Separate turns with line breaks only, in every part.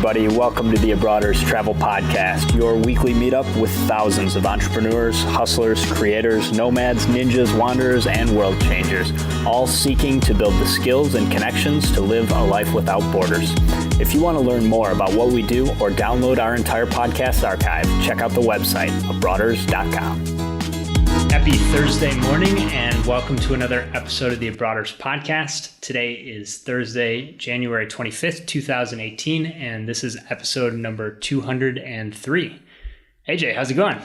everybody. Welcome to the Abroaders Travel Podcast, your weekly meetup with thousands of entrepreneurs, hustlers, creators, nomads, ninjas, wanderers, and world changers, all seeking to build the skills and connections to live a life without borders. If you want to learn more about what we do or download our entire podcast archive, check out the website, abroaders.com. Happy Thursday morning and welcome to another episode of the Abroaders Podcast. Today is Thursday, January 25th, 2018, and this is episode number 203. AJ, how's it going?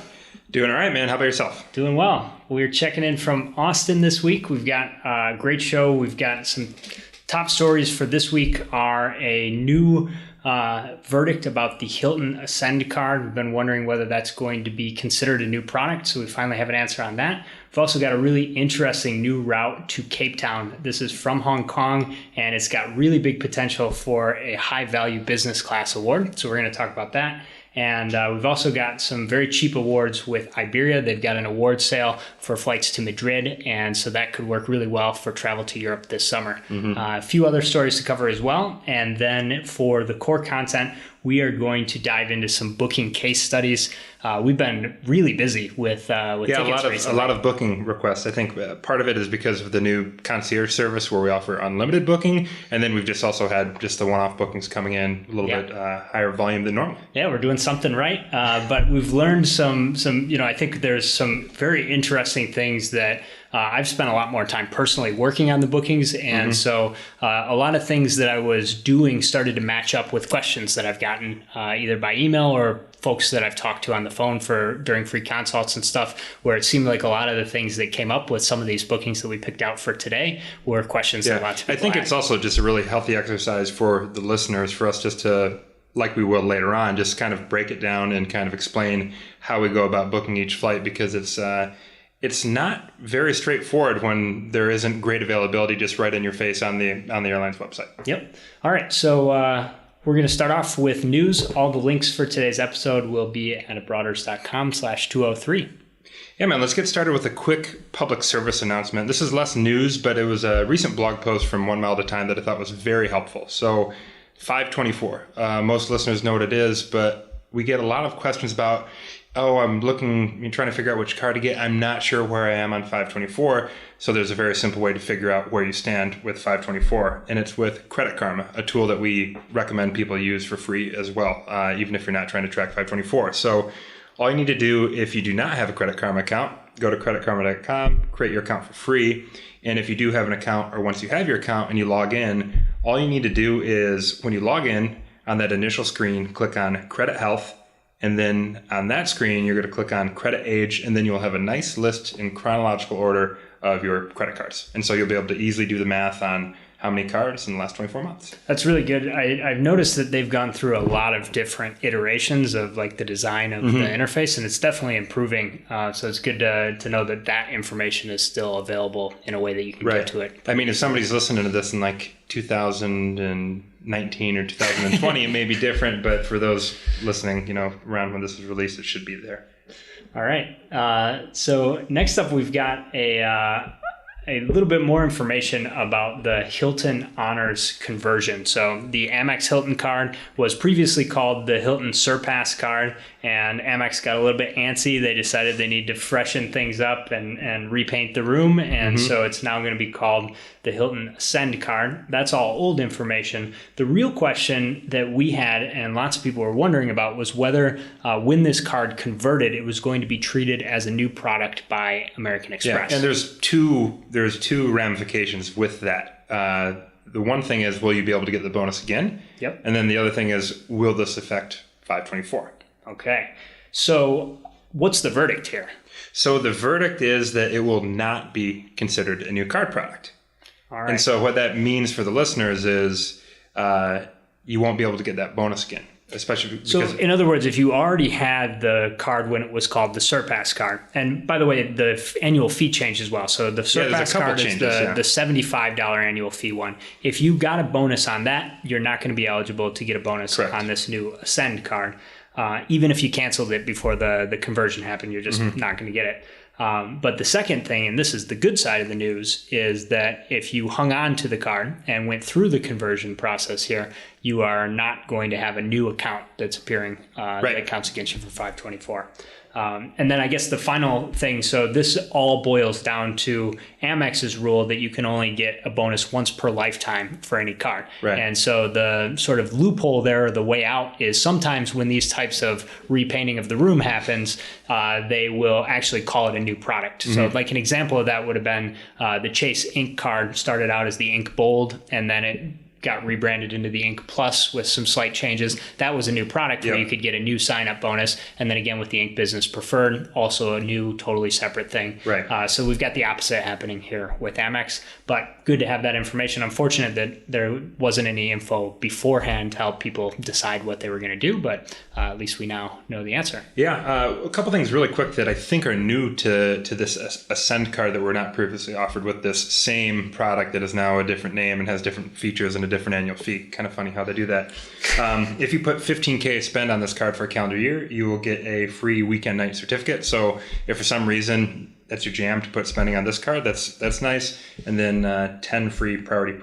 Doing all right, man. How about yourself?
Doing well. We're checking in from Austin this week. We've got a great show. We've got some top stories for this week are a new verdict about the Hilton Ascend card. We've been wondering whether that's going to be considered a new product, so we finally have an answer on that. We've also got a really interesting new route to Cape Town. This is from Hong Kong, and it's got really big potential for a high-value business class award, so we're going to talk about that. And we've also got some very cheap awards with Iberia. They've got an award sale for flights to Madrid, and so that could work really well for travel to Europe this summer. A few other stories to cover as well. And then for the core content, we are going to dive into some booking case studies. We've been really busy with tickets
a lot of booking requests. I think part of it is because of the new concierge service where we offer unlimited booking, and then we've just also had just the one-off bookings coming in a little bit higher volume than normal.
Yeah, we're doing something right, but we've learned some. I think there's some very interesting things that I've spent a lot more time personally working on the bookings, and so a lot of things that I was doing started to match up with questions that I've gotten either by email or folks that I've talked to on the phone during free consults and stuff, where it seemed like a lot of the things that came up with some of these bookings that we picked out for today were questions that lots of people
I think it's also just a really healthy exercise for the listeners for us just to, like we will later on, just kind of break it down and kind of explain how we go about booking each flight, because it's not very straightforward when there isn't great availability just right in your face on the airline's website.
Yep. All right. So we're going to start off with news. All the links for today's episode will be at abroaders.com/203.
Yeah, man, let's get started with a quick public service announcement. This is less news, but it was a recent blog post from 1 Mile at a Time that I thought was very helpful. So 524, most listeners know what it is, but we get a lot of questions about, I'm trying to figure out which car to get. I'm not sure where I am on 524. So there's a very simple way to figure out where you stand with 524. And it's with Credit Karma, a tool that we recommend people use for free as well, even if you're not trying to track 524. So all you need to do if you do not have a Credit Karma account, go to creditkarma.com, create your account for free. And if you do have an account, or once you have your account and you log in, all you need to do is when you log in on that initial screen, click on Credit Health. And then on that screen, you're going to click on Credit Age, and then you'll have a nice list in chronological order of your credit cards. And so you'll be able to easily do the math on how many cards in the last 24 months.
That's really good. I've noticed that they've gone through a lot of different iterations of like the design of the interface, and it's definitely improving. So it's good to know that information is still available in a way that you can get to it.
I mean, if somebody's listening to this in like 2019 or 2020, it may be different, but for those listening, around when this is released, it should be there.
All right. So next up, we've got a little bit more information about the Hilton Honors conversion. So the Amex Hilton card was previously called the Hilton Surpass card, and Amex got a little bit antsy. They decided they need to freshen things up and repaint the room, and so it's now going to be called the Hilton Ascend card. That's all old information. The real question that we had and lots of people were wondering about was whether when this card converted, it was going to be treated as a new product by American Express.
Yeah, and there's two ramifications with that. The one thing is, will you be able to get the bonus again?
Yep.
And then the other thing is, will this affect 524?
Okay. So what's the verdict here?
So the verdict is that it will not be considered a new card product.
All right.
And so what that means for the listeners is you won't be able to get that bonus again. Especially because
in other words, if you already had the card when it was called the Surpass card, and by the way, the annual fee changed as well. So the Surpass card is the $75 annual fee one. If you got a bonus on that, you're not going to be eligible to get a bonus on this new Ascend card. Even if you canceled it before the conversion happened, you're just not going to get it. But the second thing, and this is the good side of the news, is that if you hung on to the card and went through the conversion process here, you are not going to have a new account that's appearing that counts against you for 524. And then I guess the final thing, so this all boils down to Amex's rule that you can only get a bonus once per lifetime for any card.
Right.
And so the sort of loophole there, or the way out, is sometimes when these types of repainting of the room happens, they will actually call it a new product. Mm-hmm. So like an example of that would have been the Chase Ink card started out as the Ink Bold, and then it got rebranded into the Ink Plus with some slight changes. That was a new product where you could get a new sign-up bonus. And then again with the Ink Business Preferred, also a new totally separate thing.
Right.
So we've got the opposite happening here with Amex, but good to have that information. Unfortunate that there wasn't any info beforehand to help people decide what they were going to do, but at least we now know the answer.
Yeah, a couple things really quick that I think are new to this Ascend card that were not previously offered with this same product that is now a different name and has different features and a different annual fee. Kind of funny how they do that. If you put $15K spend on this card for a calendar year, you will get a free weekend night certificate. So if for some reason that's your jam to put spending on this card, that's nice. And then 10 free priority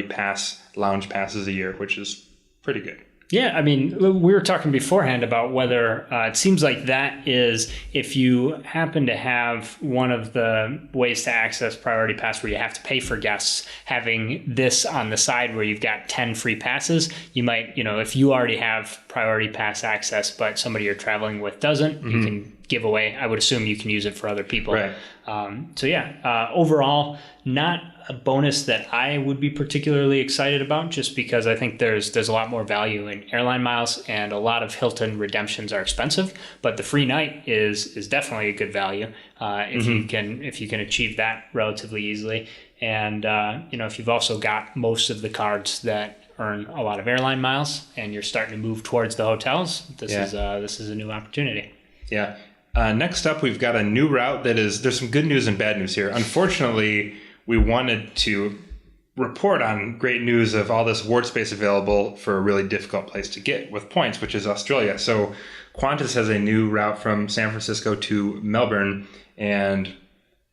pass lounge passes a year, which is pretty good.
Yeah, I mean, we were talking beforehand about whether it seems like that is, if you happen to have one of the ways to access Priority Pass where you have to pay for guests, having this on the side where you've got 10 free passes, you might, if you already have Priority Pass access, but somebody you're traveling with doesn't, you can give away. I would assume you can use it for other people.
Right.
Overall, not a bonus that I would be particularly excited about, just because I think there's a lot more value in airline miles, and a lot of Hilton redemptions are expensive, but the free night is definitely a good value if you can achieve that relatively easily. And if you've also got most of the cards that earn a lot of airline miles and you're starting to move towards the hotels, this is a new opportunity.
Yeah. Next up, we've got a new route there's some good news and bad news here. Unfortunately, we wanted to report on great news of all this award space available for a really difficult place to get with points, which is Australia. So Qantas has a new route from San Francisco to Melbourne, and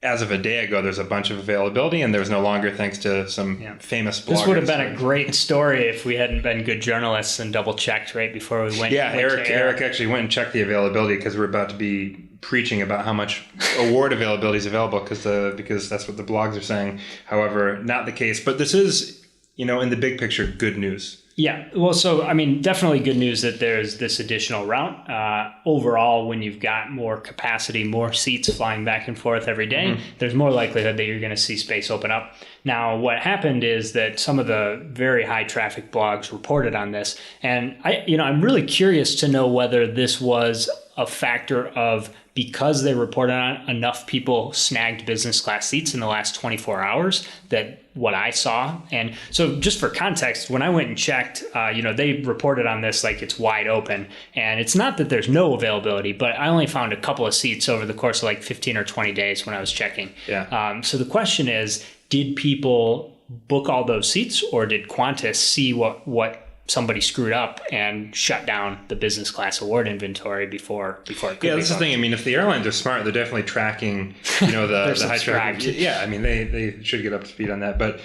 as of a day ago, there's a bunch of availability, and there's no longer, thanks to some famous bloggers.
This would have been a great story if we hadn't been good journalists and double-checked right before we went.
Yeah, Eric actually went and checked the availability, because we're about to be preaching about how much award availability is available, because that's what the blogs are saying. However, not the case. But this is, in the big picture, good news.
Yeah, well, so, definitely good news that there's this additional route. Overall, when you've got more capacity, more seats flying back and forth every day, there's more likelihood that you're going to see space open up. Now, what happened is that some of the very high traffic blogs reported on this, and I'm really curious to know whether this was a factor of, because they reported on enough people snagged business class seats in the last 24 hours, that what I saw. And so just for context, when I went and checked, they reported on this like it's wide open. And it's not that there's no availability, but I only found a couple of seats over the course of like 15 or 20 days when I was checking.
Yeah.
So the question is, did people book all those seats, or did Qantas see what somebody screwed up and shut down the business class award inventory before it could be
that's the thing. If the airlines are smart, they're definitely tracking, the high traffic. Yeah, they should get up to speed on that. But,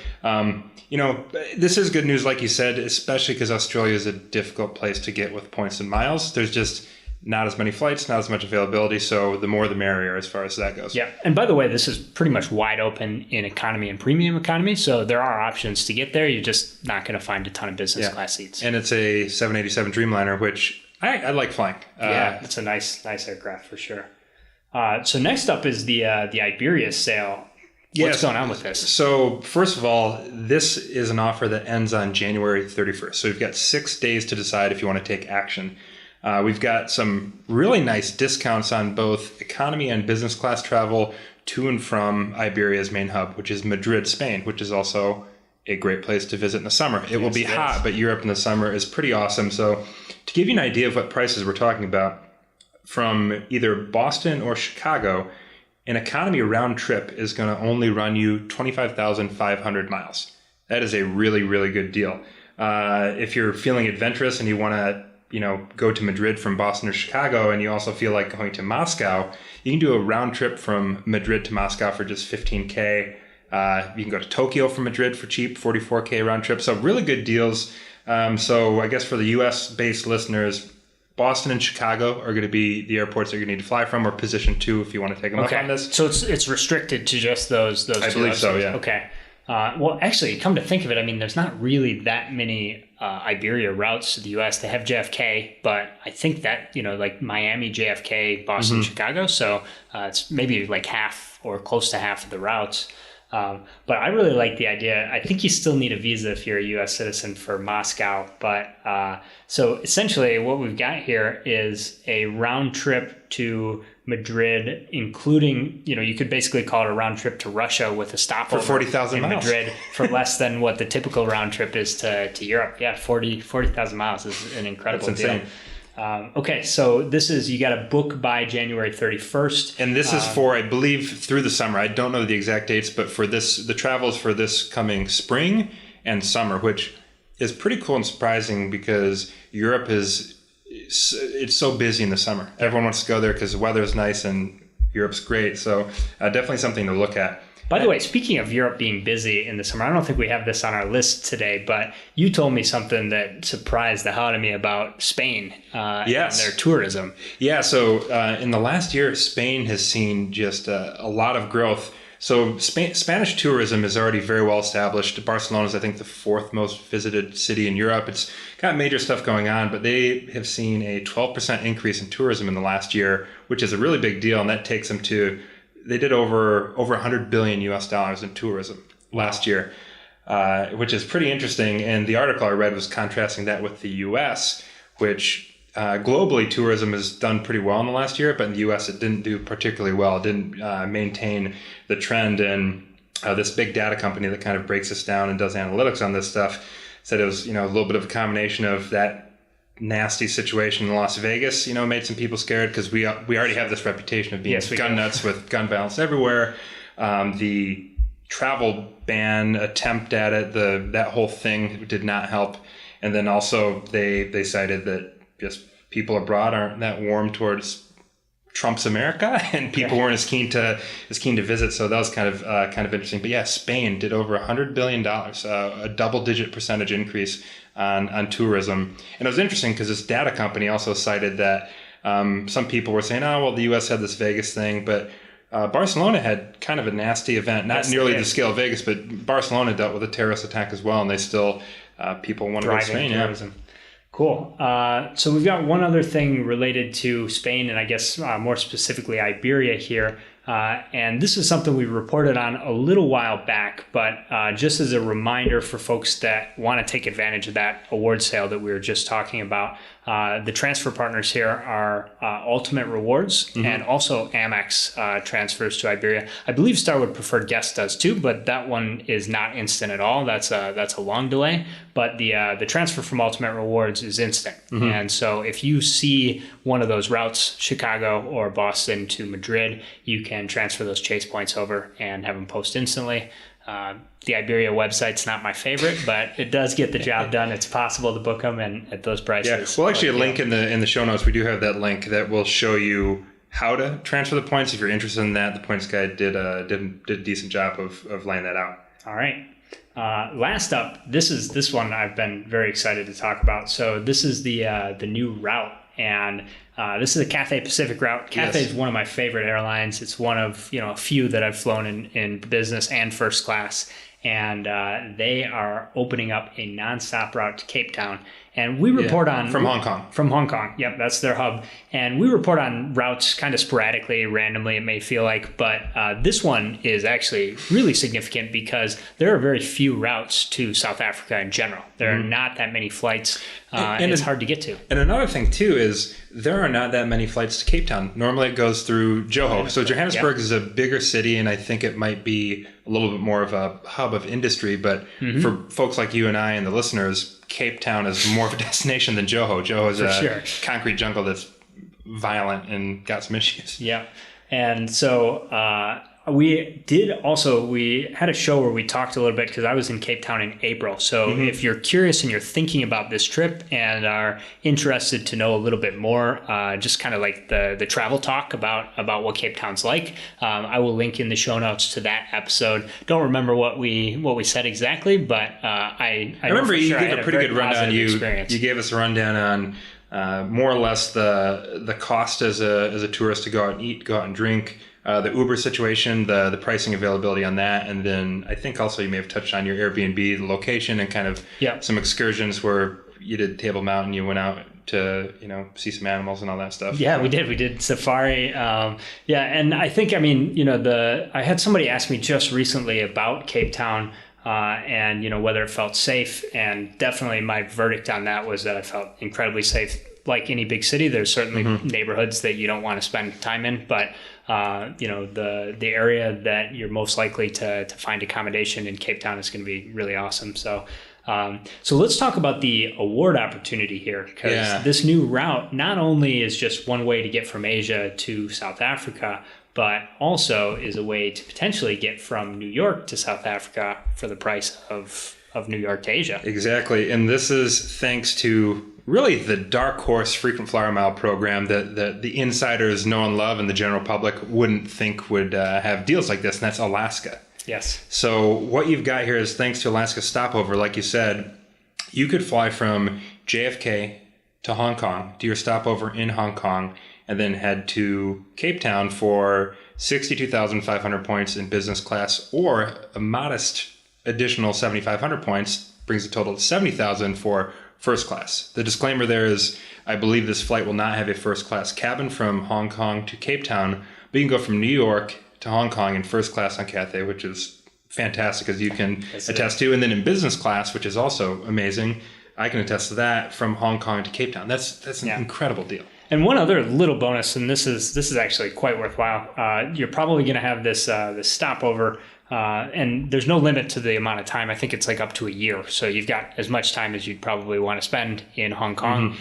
this is good news, like you said, especially because Australia is a difficult place to get with points and miles. There's just not as many flights, not as much availability. So the more the merrier as far as that goes.
Yeah. And by the way, this is pretty much wide open in economy and premium economy. So there are options to get there. You're just not going to find a ton of business class seats.
And it's a 787 Dreamliner, which I like flying.
It's a nice aircraft for sure. So next up is the Iberia sale. What's going on with this?
So first of all, this is an offer that ends on January 31st. So you've got 6 days to decide if you want to take action. We've got some really nice discounts on both economy and business class travel to and from Iberia's main hub, which is Madrid, Spain, which is also a great place to visit in the summer. It will be hot, but Europe in the summer is pretty awesome. So to give you an idea of what prices we're talking about, from either Boston or Chicago, an economy round trip is going to only run you 25,500 miles. That is a really, really good deal. If you're feeling adventurous and you want to go to Madrid from Boston or Chicago, and you also feel like going to Moscow, you can do a round trip from Madrid to Moscow for just $15K. You can go to Tokyo from Madrid for cheap, $44K round trip. So really good deals. So I guess for the US based listeners, Boston and Chicago are going to be the airports that you're going to need to fly from, or position 2 if you want to take them up on this.
So it's restricted to just those
I believe so, yeah.
Okay. Well, actually, come to think of it, I mean, there's not really that many Iberia routes to the U.S. They have JFK, but I think that, like Miami, JFK, Boston, Chicago. So it's maybe like half or close to half of the routes. But I really like the idea. I think you still need a visa if you're a U.S. citizen for Moscow. But so essentially what we've got here is a round trip to Madrid, including, you could basically call it a round trip to Russia with a stopover
for 40,000
in
miles.
Madrid for less than what the typical round trip is to Europe. Yeah, 40,000 miles is an incredible
That's insane.
deal. Okay, so this is, you got to book by January 31st.
And this is for, I believe, through the summer. I don't know the exact dates, but for the travels for this coming spring and summer, which is pretty cool and surprising because Europe it's so busy in the summer. Everyone wants to go there because the weather is nice and Europe's great. So definitely something to look at.
By the way, speaking of Europe being busy in the summer, I don't think we have this on our list today, but you told me something that surprised the hell out of me about Spain and their tourism.
Yeah, so in the last year, Spain has seen just a lot of growth. So Spanish tourism is already very well established. Barcelona is, I think, the 4th most visited city in Europe. It's got major stuff going on, but they have seen a 12% increase in tourism in the last year, which is a really big deal, and that takes them to... They did over $100 billion US in tourism last year, which is pretty interesting. And the article I read was contrasting that with the US, which globally tourism has done pretty well in the last year, but in the US it didn't do particularly well. It didn't maintain the trend. And this big data company that kind of breaks this down and does analytics on this stuff said it was a little bit of a combination of that nasty situation in Las Vegas, made some people scared because we already have this reputation of being gun nuts with gun violence everywhere. The travel ban attempt at it, that whole thing did not help. And then also they cited that just people abroad aren't that warm towards Trump's America, and people weren't as keen to visit. So that was kind of interesting. But yeah, Spain did over $100 billion, a double-digit percentage increase on tourism. And it was interesting because this data company also cited that some people were saying, oh, well, the U.S. had this Vegas thing, but Barcelona had kind of a nasty event, not nearly the scale of Vegas, but Barcelona dealt with a terrorist attack as well, and they still, people want to go to Spain.
Tourism. Yeah. Cool. So we've got one other thing related to Spain, and I guess more specifically Iberia here. And this is something we reported on a little while back, but just as a reminder for folks that want to take advantage of that award sale that we were just talking about, the transfer partners here are Ultimate Rewards and also Amex transfers to Iberia. I believe Starwood Preferred Guest does too, but that one is not instant at all. That's a long delay. But the transfer from Ultimate Rewards is instant. And so if you see one of those routes, Chicago or Boston to Madrid, you can transfer those Chase points over and have them post instantly. The Iberia website's not my favorite, but it does get the job done. It's possible to book them and at those prices.
Yeah, well, actually, a link in the show notes. We do have that link that will show you how to transfer the points. If you're interested in that, the Points Guide did a decent job of laying that out.
All right. Last up, this one I've been very excited to talk about. So this is the new route, and this is a Cathay Pacific route. Cathay is one of my favorite airlines. It's one of a few that I've flown in business and first class, and they are opening up a nonstop route to Cape Town. And we report on...
From Hong Kong.
From Hong Kong. Yep, that's their hub. And we report on routes kind of sporadically, randomly, it may feel like. But this one is actually really significant because there are very few routes to South Africa in general. There are not that many flights, and it's hard to get to.
And another thing, too, is there are not that many flights to Cape Town. Normally it goes through Joho. So Johannesburg is a bigger city, and I think it might be a little bit more of a hub of industry. But for folks like you and I and the listeners, Cape Town is more of a destination than Joho. Joho is a concrete jungle that's violent and got some issues.
Yeah. And so we had a show where we talked a little bit because I was in Cape Town in April. So if you're curious and you're thinking about this trip and are interested to know a little bit more, just kind of like the travel talk about what Cape Town's like, I will link in the show notes to that episode. Don't remember what we said exactly, but I
remember you
sure
gave a pretty good rundown. You
gave
us a rundown on more or less the cost as a tourist to go out and eat, go out and drink. The Uber situation, the pricing availability on that, and then I think also you may have touched on your Airbnb, the location, and kind of some excursions where you did Table Mountain, you went out to see some animals and all that stuff.
Yeah, we did safari. And I think I had somebody ask me just recently about Cape Town. And whether it felt safe, and definitely my verdict on that was that I felt incredibly safe. Like any big city, there's certainly neighborhoods that you don't want to spend time in, but the area that you're most likely to find accommodation in Cape Town is going to be really awesome. So let's talk about the award opportunity here, because this new route not only is just one way to get from Asia to South Africa, but also is a way to potentially get from New York to South Africa for the price of New York to Asia.
Exactly. And this is thanks to really the dark horse frequent flyer mile program that the insiders know and love and the general public wouldn't think would have deals like this, and that's Alaska.
Yes.
So what you've got here is, thanks to Alaska Stopover, like you said, you could fly from JFK to Hong Kong, do your stopover in Hong Kong, and then head to Cape Town for 62,500 points in business class, or a modest additional 7,500 points brings the total to 70,000 for first class. The disclaimer there is, I believe this flight will not have a first class cabin from Hong Kong to Cape Town, but you can go from New York to Hong Kong in first class on Cathay, which is fantastic, as you can attest to. And then in business class, which is also amazing, I can attest to that, from Hong Kong to Cape Town. That's an incredible deal.
And one other little bonus, and this is actually quite worthwhile. You're probably going to have this stopover, and there's no limit to the amount of time. I think it's like up to a year. So you've got as much time as you'd probably want to spend in Hong Kong.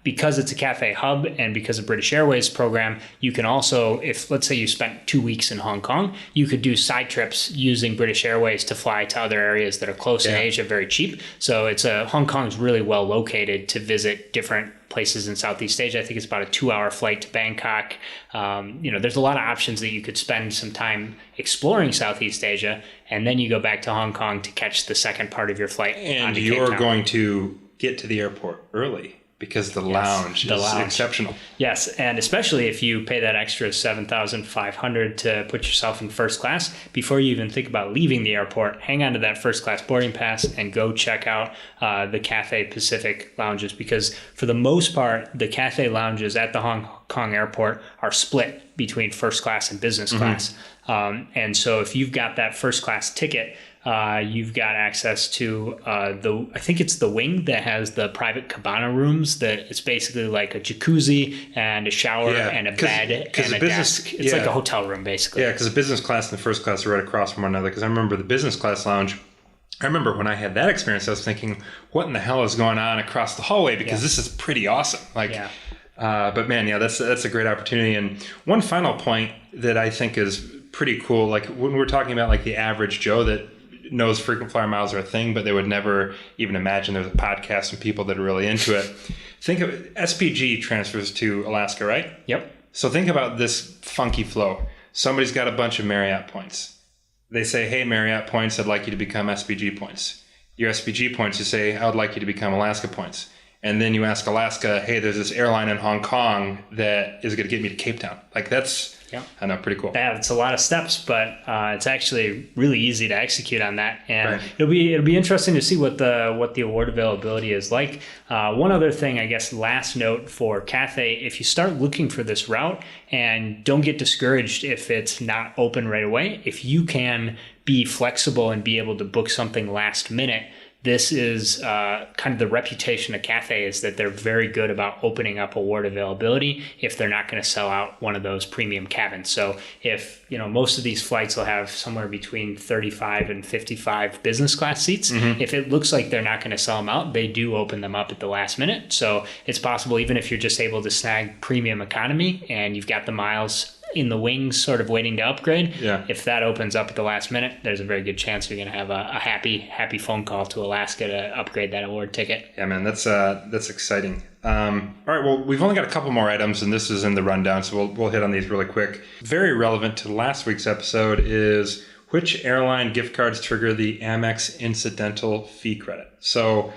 Because it's a Cathay hub and because of British Airways program, you can also, if let's say you spent 2 weeks in Hong Kong, you could do side trips using British Airways to fly to other areas that are close in Asia very cheap. So Hong Kong's really well located to visit different places in Southeast Asia. I think it's about a 2-hour flight to Bangkok. There's a lot of options that you could spend some time exploring Southeast Asia, and then you go back to Hong Kong to catch the second part of your flight.
And you're going to get to the airport early, because the lounge is exceptional.
Yes, and especially if you pay that extra 7,500 to put yourself in first class, before you even think about leaving the airport, hang on to that first class boarding pass and go check out the Cathay Pacific lounges, because for the most part, the Cathay lounges at the Hong Kong airport are split between first class and business class. And so if you've got that first class ticket, you've got access to I think it's the wing that has the private cabana rooms, that it's basically like a jacuzzi and a shower and a bed and a desk. It's like a hotel room, basically.
Yeah, because the business class and the first class are right across from one another. Because I remember the business class lounge, I remember when I had that experience, I was thinking, what in the hell is going on across the hallway? Because this is pretty awesome. But man, that's a great opportunity. And one final point that I think is pretty cool, like when we're talking about like the average Joe that knows frequent flyer miles are a thing, but they would never even imagine there's a podcast and people that are really into it. Think of SPG transfers to Alaska, right?
Yep.
So think about this funky flow. Somebody's got a bunch of Marriott points. They say, hey, Marriott points, I'd like you to become SPG points. Your SPG points, you say, I would like you to become Alaska points. And then you ask Alaska, hey, there's this airline in Hong Kong that is going to get me to Cape Town. Like that's, I know, pretty cool.
Yeah, it's a lot of steps, but it's actually really easy to execute on that. And it'll be interesting to see what the award availability is like. One other thing, I guess, last note for Cathay, if you start looking for this route, and don't get discouraged if it's not open right away, if you can be flexible and be able to book something last minute, this is kind of the reputation of Cathay, is that they're very good about opening up award availability if they're not going to sell out one of those premium cabins. So if, most of these flights will have somewhere between 35 and 55 business class seats. If it looks like they're not going to sell them out, they do open them up at the last minute. So it's possible, even if you're just able to snag premium economy and you've got the miles in the wings, sort of waiting to upgrade.
Yeah.
If that opens up at the last minute, there's a very good chance you're going to have a happy phone call to Alaska to upgrade that award ticket.
Yeah, man, that's exciting. All right, well, we've only got a couple more items, and this is in the rundown, so we'll hit on these really quick. Very relevant to last week's episode is which airline gift cards trigger the Amex incidental fee credit. So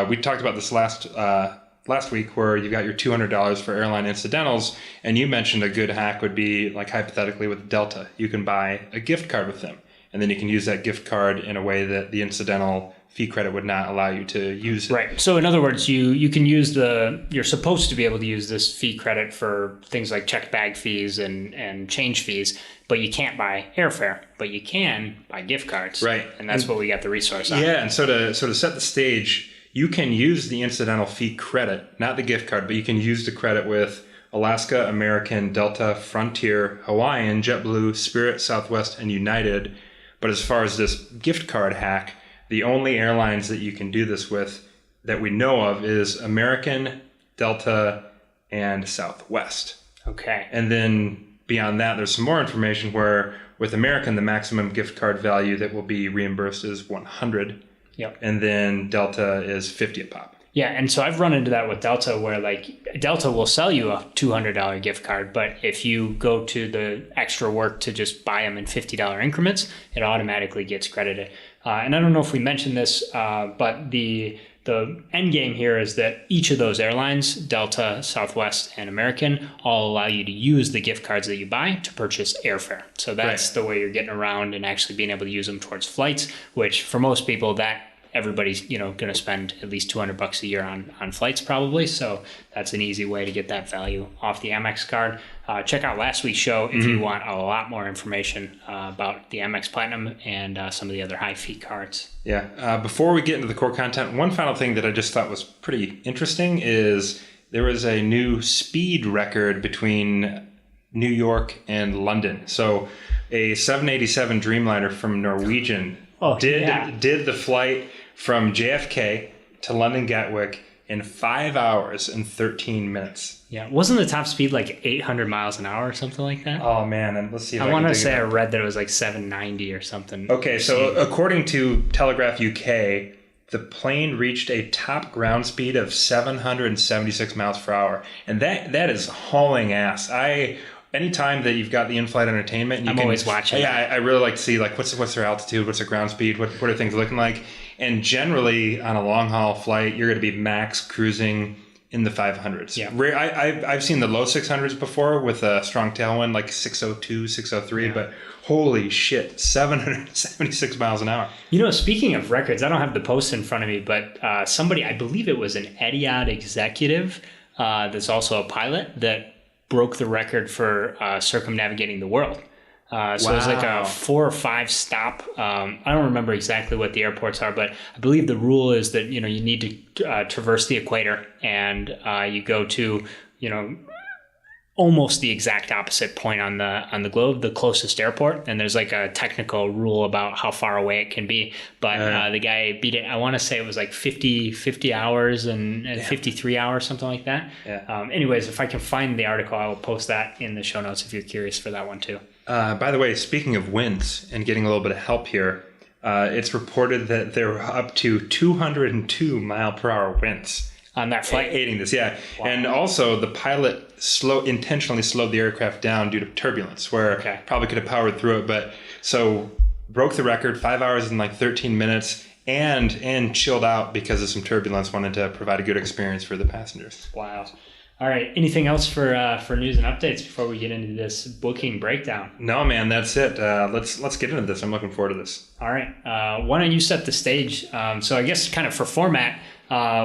we talked about this last week, where you got your $200 for airline incidentals, and you mentioned a good hack would be, like, hypothetically with Delta. You can buy a gift card with them, and then you can use that gift card in a way that the incidental fee credit would not allow you to use it.
Right. So in other words, you can use you're supposed to be able to use this fee credit for things like checked bag fees and change fees, but you can't buy airfare, but you can buy gift cards.
Right.
And that's what we got the resource on.
Yeah, and so to set the stage, you can use the incidental fee credit, not the gift card, but you can use the credit with Alaska, American, Delta, Frontier, Hawaiian, JetBlue, Spirit, Southwest, and United. But as far as this gift card hack, the only airlines that you can do this with that we know of is American, Delta, and Southwest.
Okay.
And then beyond that, there's some more information where with American, the maximum gift card value that will be reimbursed is $100.
Yep.
And then Delta is $50 a pop.
Yeah, and so I've run into that with Delta, where like Delta will sell you a $200 gift card, but if you go to the extra work to just buy them in $50 increments, it automatically gets credited. And I don't know if we mentioned this, but the end game here is that each of those airlines, Delta, Southwest, and American, all allow you to use the gift cards that you buy to purchase airfare. So that's the way you're getting around and actually being able to use them towards flights, which for most people, that everybody's going to spend at least $200 a year on flights probably. So that's an easy way to get that value off the Amex card. Check out last week's show if you want a lot more information about the Amex Platinum and some of the other high fee cards.
Yeah. Before we get into the core content, one final thing that I just thought was pretty interesting is there was a new speed record between New York and London. So a 787 Dreamliner from Norwegian did the flight from JFK to London Gatwick in 5 hours and 13 minutes.
Yeah, wasn't the top speed like 800 miles an hour or something like that?
Oh man, and let's see if
I want to say I read that it was like 790 or something.
Okay, so according to Telegraph UK, the plane reached a top ground speed of 776 miles per hour, and that is hauling ass. Anytime that you've got the in-flight entertainment,
I'm always watching.
Yeah, I really like to see like what's their altitude, what's their ground speed, what are things looking like, and generally on a long haul flight, you're going to be max cruising in the 500s.
Yeah,
I've seen the low 600s before with a strong tailwind like 602, 603, but holy shit, 776 miles an hour.
Speaking of records, I don't have the post in front of me, but somebody, I believe it was an Etihad executive that's also a pilot that broke the record for circumnavigating the world. So it was like a 4 or 5 stop. I don't remember exactly what the airports are, but I believe the rule is that, you need to traverse the equator and you go to, almost the exact opposite point on the globe, the closest airport. And there's like a technical rule about how far away it can be. But the guy beat it. I want to say it was like 50 hours and 53 hours, something like that.
Yeah.
Anyways, if I can find the article, I will post that in the show notes if you're curious for that one too.
By the way, speaking of winds and getting a little bit of help here, it's reported that there were up to 202 mile per hour winds
on that flight,
aiding this. Yeah. Wow. And also the pilot intentionally slowed the aircraft down due to turbulence, where probably could have powered through it, but so broke the record 5 hours and like 13 minutes and chilled out because of some turbulence, wanted to provide a good experience for the passengers.
Wow. All right. Anything else for news and updates before we get into this booking breakdown?
No, man, that's it. Let's get into this. I'm looking forward to this.
All right. Why don't you set the stage? So I guess kind of for format,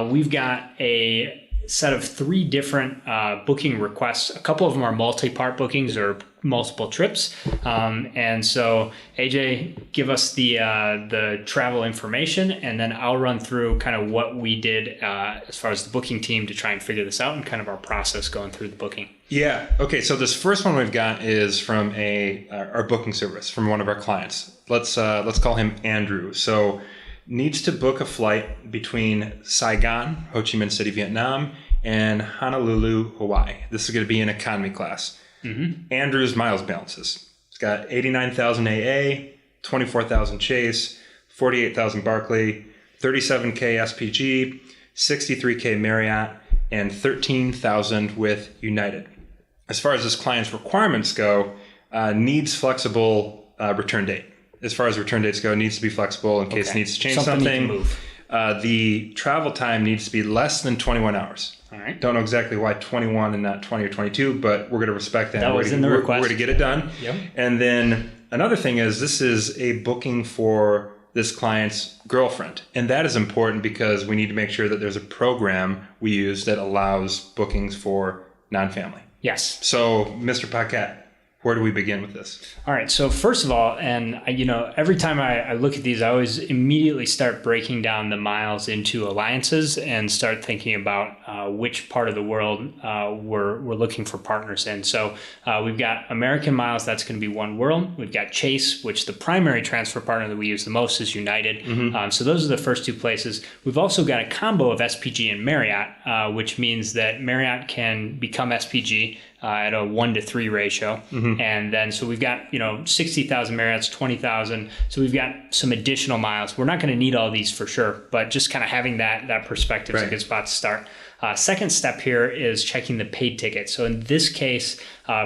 we've got a set of 3 different booking requests. A couple of them are multi-part bookings or multiple trips. And so AJ, give us the travel information, and then I'll run through kind of what we did as far as the booking team to try and figure this out and kind of our process going through the booking.
Yeah. Okay. So this first one we've got is from our booking service from one of our clients. Let's call him Andrew. So needs to book a flight between Saigon, Ho Chi Minh City, Vietnam, and Honolulu, Hawaii. This is going to be in economy class. Andrew's miles balances. It's got 89,000 AA, 24,000 Chase, 48,000 Barclay, 37K SPG, 63K Marriott, and 13,000 with United. As far as this client's requirements go, needs flexible return date. As far as return dates go, it needs to be flexible in case it needs to change something. The travel time needs to be less than 21 hours.
All right.
Don't know exactly why 21 and not 20 or 22, but we're going to respect that.
That was in the request.
We're going to get it done.
Yep.
And then another thing is this is a booking for this client's girlfriend. And that is important because we need to make sure that there's a program we use that allows bookings for non-family.
Yes.
So, Mr. Paquette, where do we begin with this?
All right. So first of all, and every time I look at these, I always immediately start breaking down the miles into alliances and start thinking about which part of the world we're looking for partners in. So we've got American Miles. That's going to be One World. We've got Chase, which the primary transfer partner that we use the most is United. So those are the first two places. We've also got a combo of SPG and Marriott, which means that Marriott can become SPG at a 1-to-3 ratio. And then, so we've got, 60,000 Marriott's, 20,000. So we've got some additional miles. We're not going to need all these for sure, but just kind of having that perspective is a good spot to start. Second step here is checking the paid ticket. So in this case,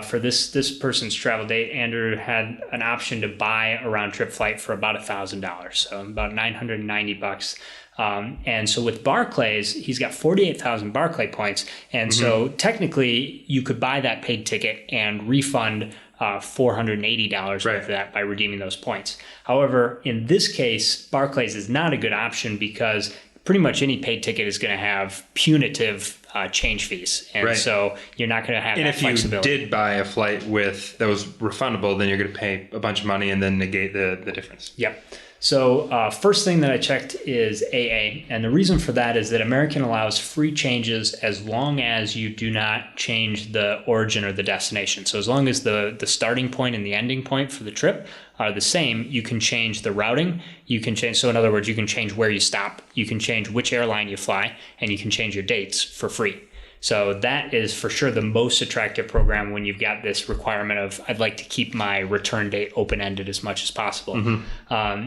for this person's travel date, Andrew had an option to buy a round trip flight for about $1,000. So about $990. And so with Barclays, he's got 48,000 Barclay points. And so technically you could buy that paid ticket and refund $480 for that by redeeming those points. However, in this case, Barclays is not a good option because pretty much any paid ticket is going to have punitive change fees. And so you're not going to have that flexibility.
And if you did buy a flight that was refundable, then you're going to pay a bunch of money and then negate the difference.
Yep. So first thing that I checked is AA. And the reason for that is that American allows free changes as long as you do not change the origin or the destination. So as long as the starting point and the ending point for the trip are the same, you can change the routing. You can change, so in other words, you can change where you stop, you can change which airline you fly, and you can change your dates for free. So that is for sure the most attractive program when you've got this requirement of, I'd like to keep my return date open-ended as much as possible.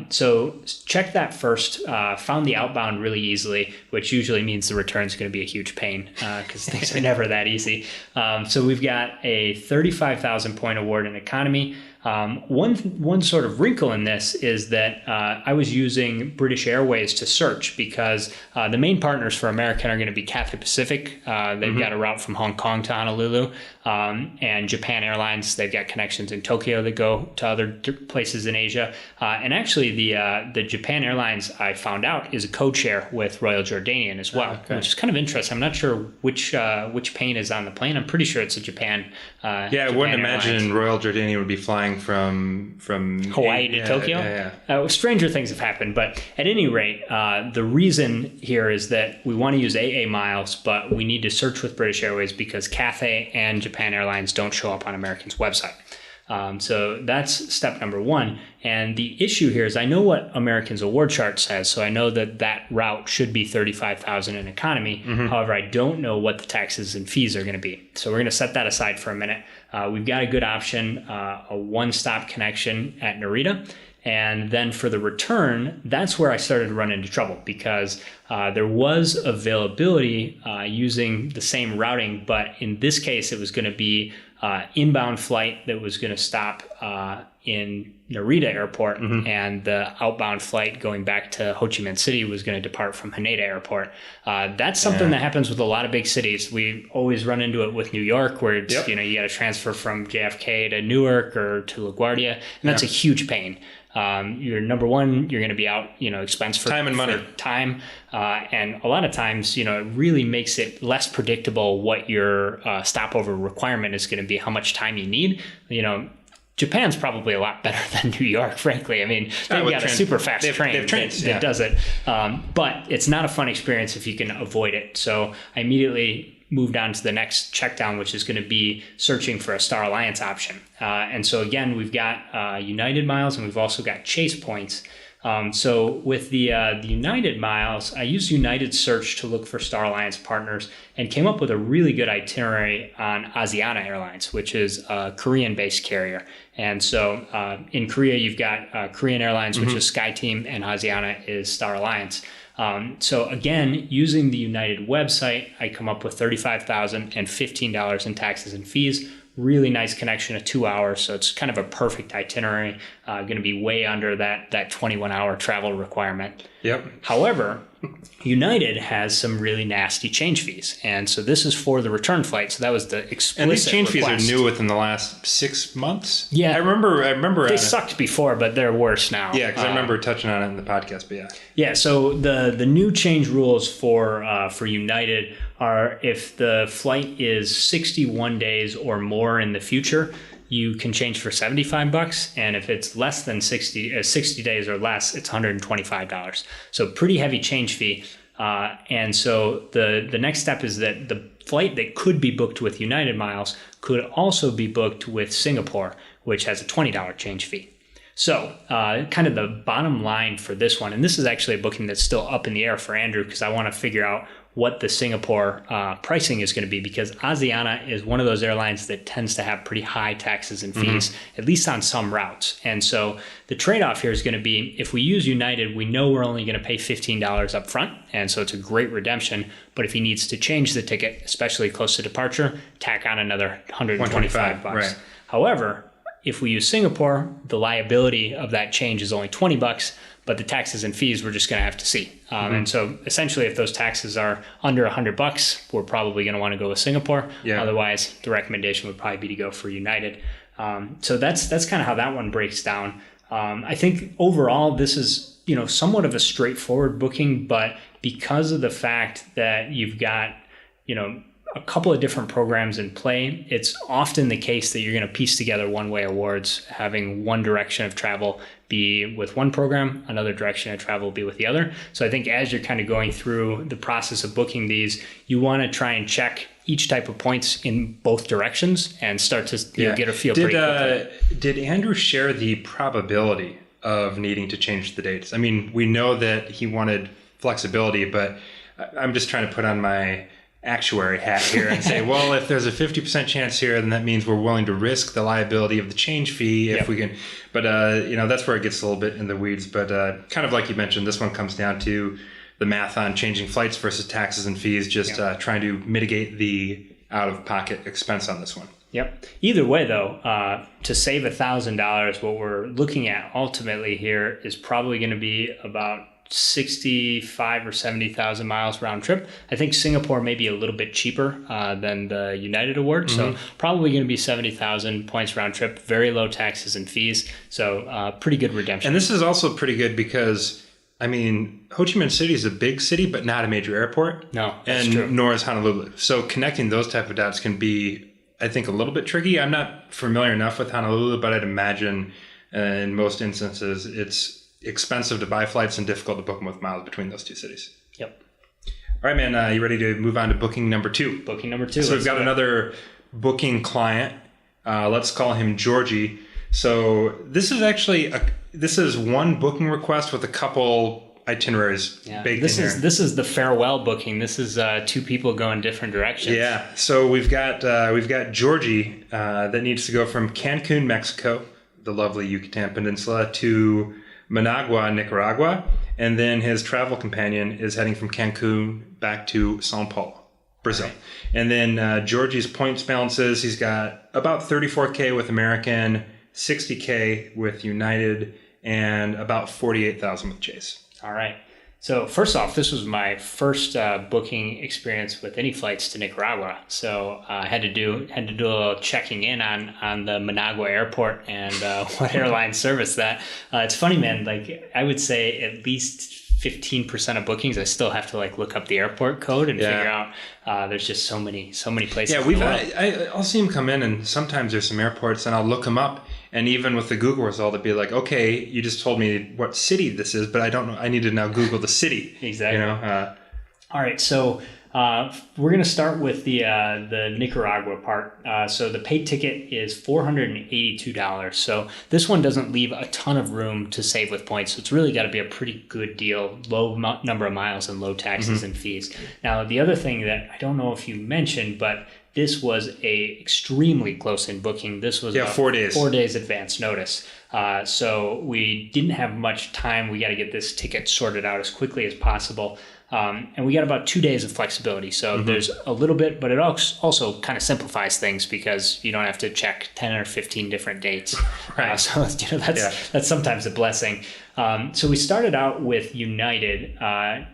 So check that first. Found the outbound really easily, which usually means the return is going to be a huge pain because things are never that easy. So we've got a 35,000 point award in economy. One sort of wrinkle in this is that I was using British Airways to search because the main partners for American are going to be Cathay Pacific. They've got a route from Hong Kong to Honolulu, and Japan Airlines. They've got connections in Tokyo that go to other places in Asia. And actually, the Japan Airlines, I found out, is a code share with Royal Jordanian as well, which is kind of interesting. I'm not sure which plane is on the plane. I'm pretty sure it's a Japan.
I wouldn't imagine Royal Jordanian would be flying from
Hawaii to Tokyo. Stranger things have happened, but at any rate, the reason here is that we want to use AA miles, but we need to search with British Airways because Cathay and Japan Airlines don't show up on American's website. So that's step number one. And the issue here is I know what American's award chart says, so I know that route should be $35,000 in economy. However, I don't know what the taxes and fees are going to be. So we're going to set that aside for a minute. We've got a good option, a one-stop connection at Narita. And then for the return, that's where I started to run into trouble because there was availability using the same routing, but in this case, it was going to be inbound flight that was going to stop in Narita Airport, and the outbound flight going back to Ho Chi Minh City was going to depart from Haneda Airport. That's something that happens with a lot of big cities. We always run into it with New York, where it's, you got to transfer from JFK to Newark or to LaGuardia, and that's a huge pain. You're number one, you're going to be out, expense for
time and money.
And a lot of times, it really makes it less predictable what your stopover requirement is going to be, how much time you need. Japan's probably a lot better than New York, frankly. I mean, they've got a super fast train that does it. But it's not a fun experience if you can avoid it. So I immediately moved on to the next check down, which is going to be searching for a Star Alliance option. And so again, we've got United miles and we've also got Chase points. So with the United miles, I used United Search to look for Star Alliance partners and came up with a really good itinerary on Asiana Airlines, which is a Korean-based carrier. And so in Korea, you've got Korean Airlines, which is SkyTeam, and Asiana is Star Alliance. So again, using the United website, I come up with $35,000 and $15 in taxes and fees. Really nice connection of 2 hours. So it's kind of a perfect itinerary, going to be way under that 21-hour travel requirement.
Yep.
However, United has some really nasty change fees. And so this is for the return flight. So that was the explicit
And these change
request.
fees are new within the last 6 months.
Yeah.
I remember.
They sucked before, but they're worse now.
Yeah, because I remember touching on it in the podcast. But yeah.
Yeah, so the new change rules for United are if the flight is 61 days or more in the future, you can change for $75, and if it's less than 60 days or less, it's $125. So pretty heavy change fee. And so the next step is that the flight that could be booked with United miles could also be booked with Singapore, which has a $20 change fee. So kind of the bottom line for this one, and this is actually a booking that's still up in the air for Andrew because I want to figure out what the Singapore pricing is going to be, because Asiana is one of those airlines that tends to have pretty high taxes and fees, at least on some routes. And so the trade-off here is going to be, if we use United, we know we're only going to pay $15 up front, and so it's a great redemption. But if he needs to change the ticket, especially close to departure, tack on another $125.
Right.
However, if we use Singapore, the liability of that change is only $20, but the taxes and fees we're just going to have to see. And so essentially, if those taxes are under $100, we're probably going to want to go with Singapore.
Yeah.
Otherwise, the recommendation would probably be to go for United. So that's kind of how that one breaks down. I think overall, this is somewhat of a straightforward booking, but because of the fact that you've got a couple of different programs in play, it's often the case that you're going to piece together one-way awards, having one direction of travel be with one program, another direction of travel be with the other. So I think as you're kind of going through the process of booking these, you want to try and check each type of points in both directions and start to get a feel pretty quickly.
Did Andrew share the probability of needing to change the dates? I mean, we know that he wanted flexibility, but I'm just trying to put on my actuary hat here and say, well, if there's a 50% chance here, then that means we're willing to risk the liability of the change fee if we can. But that's where it gets a little bit in the weeds. But kind of like you mentioned, this one comes down to the math on changing flights versus taxes and fees, just trying to mitigate the out-of-pocket expense on this one.
Yep. Either way, though, to save $1,000, what we're looking at ultimately here is probably going to be about 65 or 70,000 miles round trip. I think Singapore may be a little bit cheaper than the United Award, so probably going to be 70,000 points round trip, very low taxes and fees, so pretty good redemption.
And this is also pretty good because, I mean, Ho Chi Minh City is a big city, but not a major airport.
No, that's true.
Nor is Honolulu. So connecting those type of dots can be, I think, a little bit tricky. I'm not familiar enough with Honolulu, but I'd imagine in most instances it's expensive to buy flights and difficult to book them with miles between those two cities.
Yep.
All right, man, you ready to move on to booking number 2?
Booking number 2.
So we've got another booking client. Let's call him Georgie. So this is actually this is one booking request with a couple itineraries baked in here.
This is the farewell booking. This is two people going different directions.
Yeah. So we've got Georgie that needs to go from Cancun, Mexico, the lovely Yucatan Peninsula, to Managua, Nicaragua, and then his travel companion is heading from Cancun back to Sao Paulo, Brazil. Right. And then Georgie's points balances, he's got about 34K with American, 60K with United, and about 48,000 with Chase.
All right. So first off, this was my first booking experience with any flights to Nicaragua. So I had to do a little checking in on the Managua airport and what airline service that. It's funny, man. Like I would say at least 15% of bookings, I still have to look up the airport code and figure out. There's just so many places.
Yeah, I'll see them come in, and sometimes there's some airports, and I'll look them up. And even with the Google result, it'd be like, okay, you just told me what city this is, but I don't know. I need to now Google the city.
Exactly.
All
right. So We're going to start with the Nicaragua part. So the paid ticket is $482. So this one doesn't leave a ton of room to save with points. So it's really got to be a pretty good deal, low number of miles and low taxes and fees. Now, the other thing that I don't know if you mentioned, but this was a extremely close-in booking. This was
4 days.
4 days advance notice. So we didn't have much time. We got to get this ticket sorted out as quickly as possible. And we got about 2 days of flexibility. So there's a little bit, but it also kind of simplifies things because you don't have to check 10 or 15 different dates.
Right.
So that's sometimes a blessing. So we started out with United.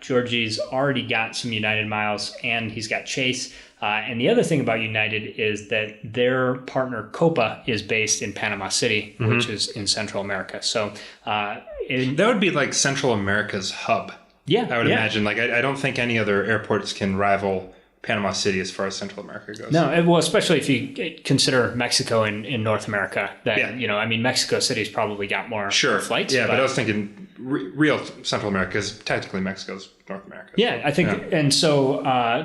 Georgie's already got some United miles and he's got Chase. And the other thing about United is that their partner Copa is based in Panama City, which is in Central America. So
that would be like Central America's hub.
Yeah,
I would imagine. Like, I don't think any other airports can rival Panama City as far as Central America goes.
No, well, especially if you consider Mexico in North America. That Mexico City's probably got more flights.
Yeah, but I was thinking real Central America, because technically Mexico's North America.
Yeah, I think, and so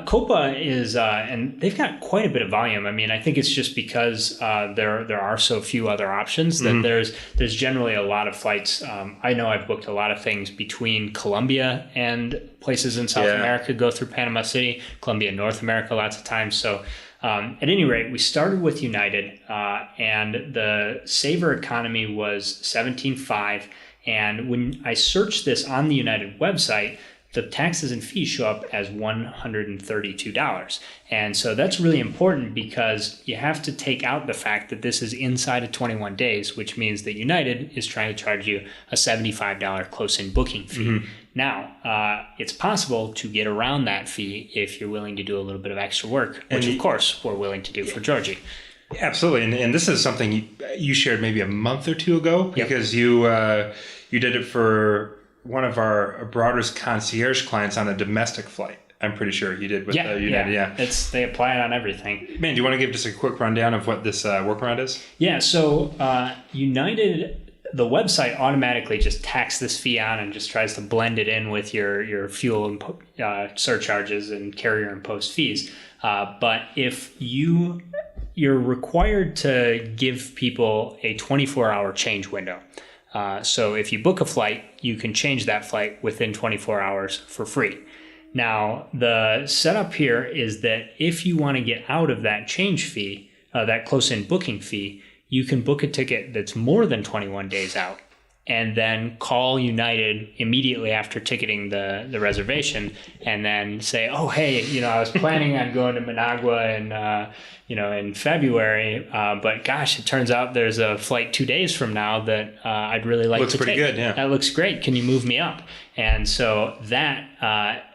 Copa is, and they've got quite a bit of volume. I mean, I think it's just because there are so few other options that there's generally a lot of flights. I know I've booked a lot of things between Colombia and places in South America go through Panama City, Colombia, North America, lots of times. So at any rate, we started with United, and the saver economy was $17.5. And when I searched this on the United website, the taxes and fees show up as $132. And so that's really important because you have to take out the fact that this is inside of 21 days, which means that United is trying to charge you a $75 close-in booking fee. Now, it's possible to get around that fee if you're willing to do a little bit of extra work, which of course we're willing to do for Georgie.
Absolutely. And this is something you shared maybe a month or two ago because you did it for one of our Broaders concierge clients on a domestic flight. I'm pretty sure you did with United. Yeah.
They apply it on everything.
Man, do you want to give just a quick rundown of what this workaround is?
Yeah. So United, the website automatically just tacks this fee on and just tries to blend it in with your fuel and surcharges and carrier imposed fees. But if you're required to give people a 24-hour change window. So if you book a flight, you can change that flight within 24 hours for free. Now, the setup here is that if you want to get out of that change fee, that close-in booking fee, you can book a ticket that's more than 21 days out and then call United immediately after ticketing the reservation and then say, oh, hey, I was planning on going to Managua in February, but gosh, it turns out there's a flight 2 days from now that I'd really like to take.
Looks pretty good, yeah.
That looks great. Can you move me up? And so that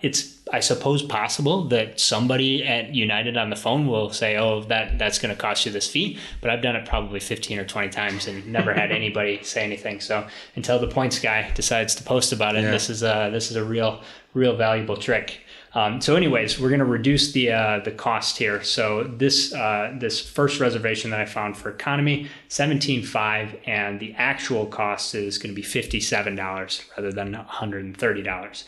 it's, I suppose, possible that somebody at United on the phone will say, oh, that's going to cost you this fee. But I've done it probably 15 or 20 times and never had anybody say anything. So until the points guy decides to post about it, this is a real valuable trick. So anyways, we're going to reduce the cost here. So this first reservation that I found for economy, $17.5, and the actual cost is going to be $57 rather than $130.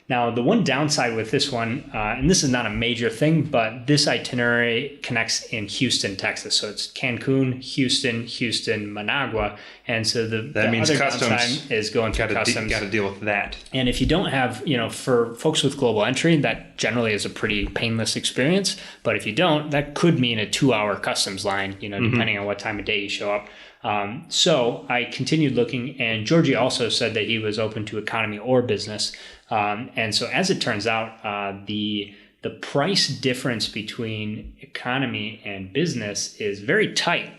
Now, the one downside with this one, and this is not a major thing, but this itinerary connects in Houston, Texas. So it's Cancun, Houston, Managua. And so that means other downside is going through customs.
Got to deal with that.
And if you don't have, for folks with global entry, that generally is a pretty painless experience. But if you don't, that could mean a 2-hour customs line, depending on what time of day you show up. So I continued looking, and Georgie also said that he was open to economy or business. And so as it turns out, the price difference between economy and business is very tight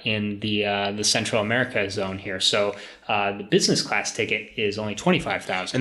in the Central America zone here. So the business class ticket is only $25,000.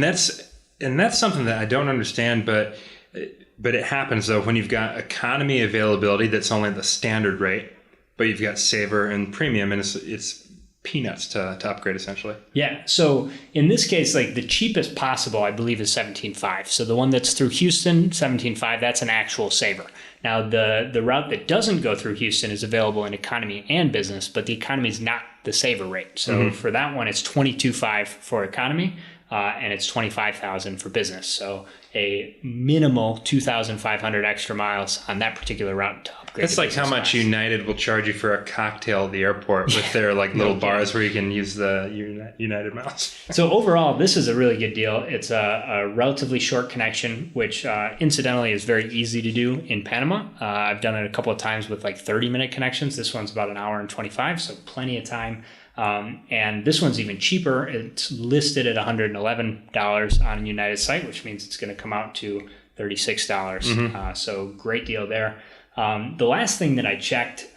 And that's something that I don't understand, but it happens though when you've got economy availability that's only the standard rate, but you've got saver and premium, and it's peanuts to upgrade essentially.
Yeah. So in this case, like the cheapest possible, I believe, is $17.5. So the one that's through Houston, $17.5, that's an actual saver. Now the route that doesn't go through Houston is available in economy and business, but the economy is not the saver rate. So for that one, it's $22.5 for economy. and it's 25,000 for business. So a minimal 2,500 extra miles on that particular route to upgrade.
It's like how much United will charge you for a cocktail at the airport with their like little bars where you can use the United miles.
So overall, this is a really good deal. It's a relatively short connection, which incidentally is very easy to do in Panama. I've done it a couple of times with like 30-minute connections. This one's about an hour and 25, so plenty of time. And this one's even cheaper. It's listed at $111 on a United site, which means it's going to come out to $36. So great deal there. The last thing that I checked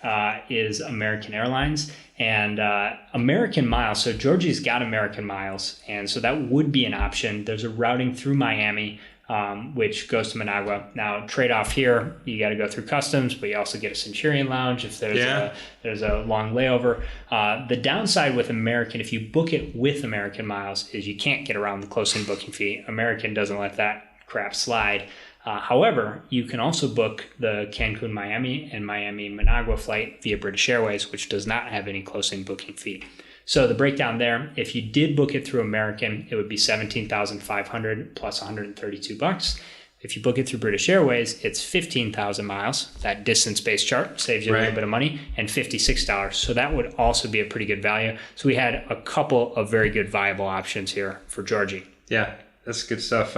is American Airlines and American Miles. So Georgie's got American Miles, and so that would be an option. There's a routing through Miami, which goes to Managua. Now, trade-off here, you got to go through customs, but you also get a Centurion Lounge if there's a long layover. The downside with American, if you book it with American Miles, is you can't get around the close-in booking fee. American doesn't let that crap slide. However, you can also book the Cancun Miami and Miami Managua flight via British Airways, which does not have any close-in booking fee. So the breakdown there, if you did book it through American, it would be $17,500 plus $132. If you book it through British Airways, it's 15,000 miles. That distance-based chart saves you a little bit of money, and $56. So that would also be a pretty good value. So we had a couple of very good viable options here for Georgie.
Yeah, that's good stuff.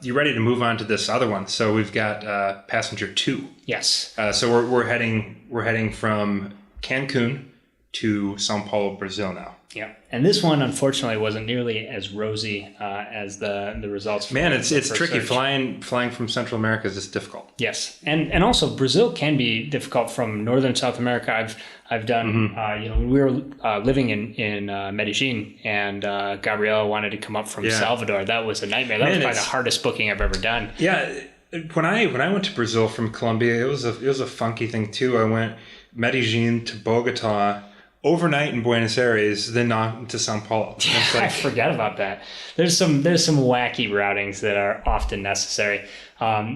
You ready to move on to this other one? So we've got passenger 2.
Yes.
So we're heading from Cancun to Sao Paulo, Brazil now.
Yeah, and this one unfortunately wasn't nearly as rosy as the results.
Man, it's tricky. Flying from Central America is just difficult.
Yes, and also Brazil can be difficult from northern South America. I've done. When we were living in Medellin, and Gabriela wanted to come up from Salvador. That was a nightmare. That was probably the hardest booking I've ever done.
Yeah, when I went to Brazil from Colombia, it was a funky thing too. I went Medellin to Bogota, overnight in Buenos Aires, then on to Sao Paulo.
I forgot about that. There's some wacky routings that are often necessary.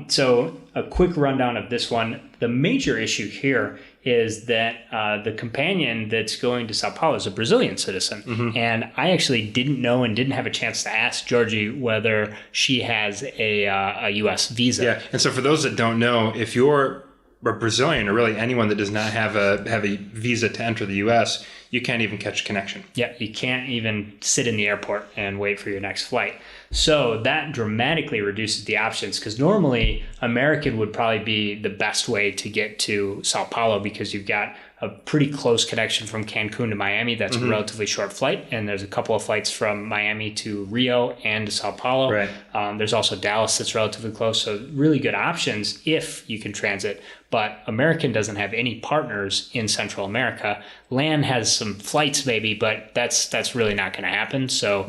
So a quick rundown of this one. The major issue here is that the companion that's going to Sao Paulo is a Brazilian citizen. And I actually didn't know and didn't have a chance to ask Georgie whether she has a U.S. visa.
Yeah, and so for those that don't know, if you're a Brazilian or really anyone that does not have a visa to enter the U.S., you can't even catch a connection.
Yeah, you can't even sit in the airport and wait for your next flight. So that dramatically reduces the options, because normally American would probably be the best way to get to Sao Paulo, because you've got a pretty close connection from Cancun to Miami. That's a relatively short flight. And there's a couple of flights from Miami to Rio and to Sao Paulo.
Right.
There's also Dallas that's relatively close. So really good options if you can transit. But American doesn't have any partners in Central America. LAN has some flights maybe, but that's really not going to happen. So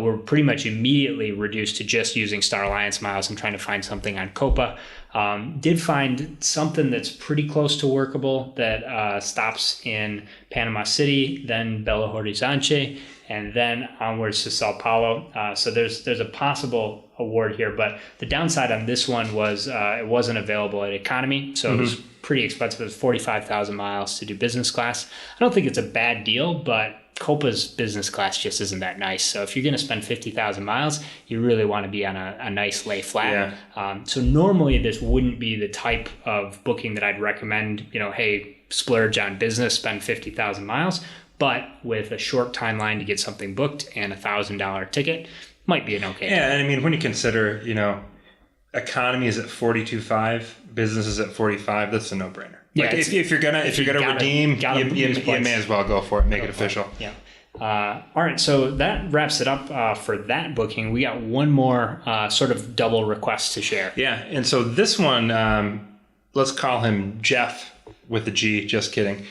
we're pretty much immediately reduced to just using Star Alliance miles and trying to find something on Copa. Did find something that's pretty close to workable that stops in Panama City, then Belo Horizonte, and then onwards to Sao Paulo. So there's a possible award here, but the downside on this one was it wasn't available at economy, so it was pretty expensive. It was 45,000 miles to do business class. I don't think it's a bad deal, but Copa's business class just isn't that nice. So if you're going to spend 50,000 miles, you really want to be on a nice lay flat. So normally this wouldn't be the type of booking that I'd recommend, hey, splurge on business, spend 50,000 miles. But with a short timeline to get something booked and $1,000 ticket, might be an okay.
Yeah, and I mean, when you consider, economy is at 42.5, business is at 45, that's a no-brainer.
Yeah,
like if you're gonna redeem, you may as well go for it, make it official.
Yeah. All right, so that wraps it up for that booking. We got one more sort of double request to share.
Yeah, and so this one, let's call him Jeff with a G. Just kidding.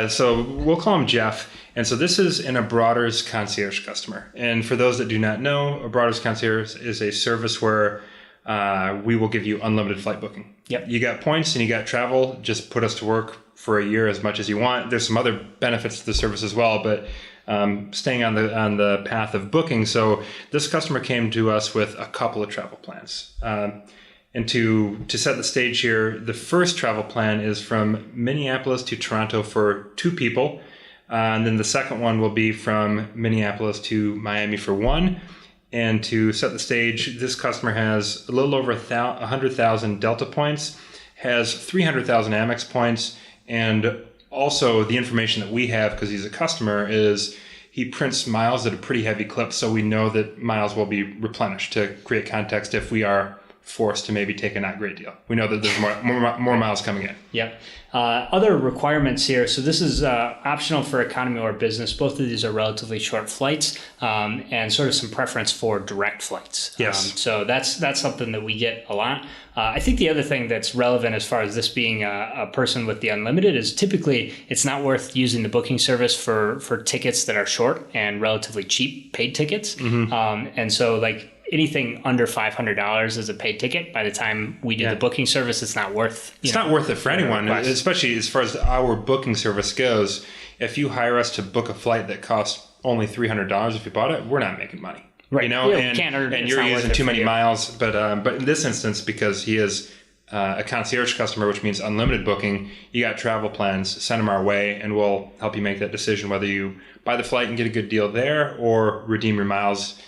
So we'll call him Jeff. And so this is an Abroaders Concierge customer. And for those that do not know, Abroaders Concierge is a service where we will give you unlimited flight booking.
Yep.
You got points and you got travel. Just put us to work for a year as much as you want. There's some other benefits to the service as well, but staying on the path of booking. So this customer came to us with a couple of travel plans. And to set the stage here, the first travel plan is from Minneapolis to Toronto for 2 people. And then the second one will be from Minneapolis to Miami for 1. And to set the stage, this customer has a little over 100,000 Delta points, has 300,000 Amex points, and also the information that we have, because he's a customer, is he prints miles at a pretty heavy clip, so we know that miles will be replenished to create context if we are forced to maybe take a not great deal. We know that there's more miles coming in.
Yep. Other requirements here. So this is optional for economy or business. Both of these are relatively short flights, and sort of some preference for direct flights.
Yes.
So that's something that we get a lot. I think the other thing that's relevant as far as this being a person with the unlimited is typically it's not worth using the booking service for tickets that are short and relatively cheap paid tickets. And so like anything under $500 as a paid ticket, by the time we do the booking service, it's not worth
It's not worth it for anyone, especially as far as our booking service goes. If you hire us to book a flight that costs only $300 if you bought it, we're not making money.
Right.
You know,
Yeah,
and you're using too many miles. But in this instance, because he is a concierge customer, which means unlimited booking, you got travel plans, send them our way, and we'll help you make that decision whether you buy the flight and get a good deal there or redeem your miles.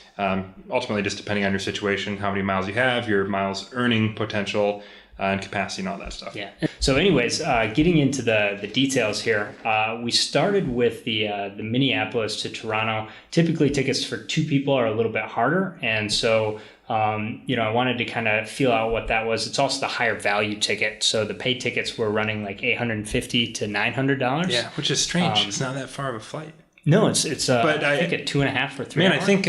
Ultimately, just depending on your situation, how many miles you have, your miles earning potential, and capacity and all that stuff.
Yeah. So anyways, getting into the details here, we started with the Minneapolis to Toronto. Typically tickets for two people are a little bit harder. And so, I wanted to kind of feel out what that was. It's also the higher value ticket. So the paid tickets were running like $850 to $900.
Yeah, which is strange. It's not that far of a flight.
No, it's but I think at 2.5 or 3 hours.
Man, I think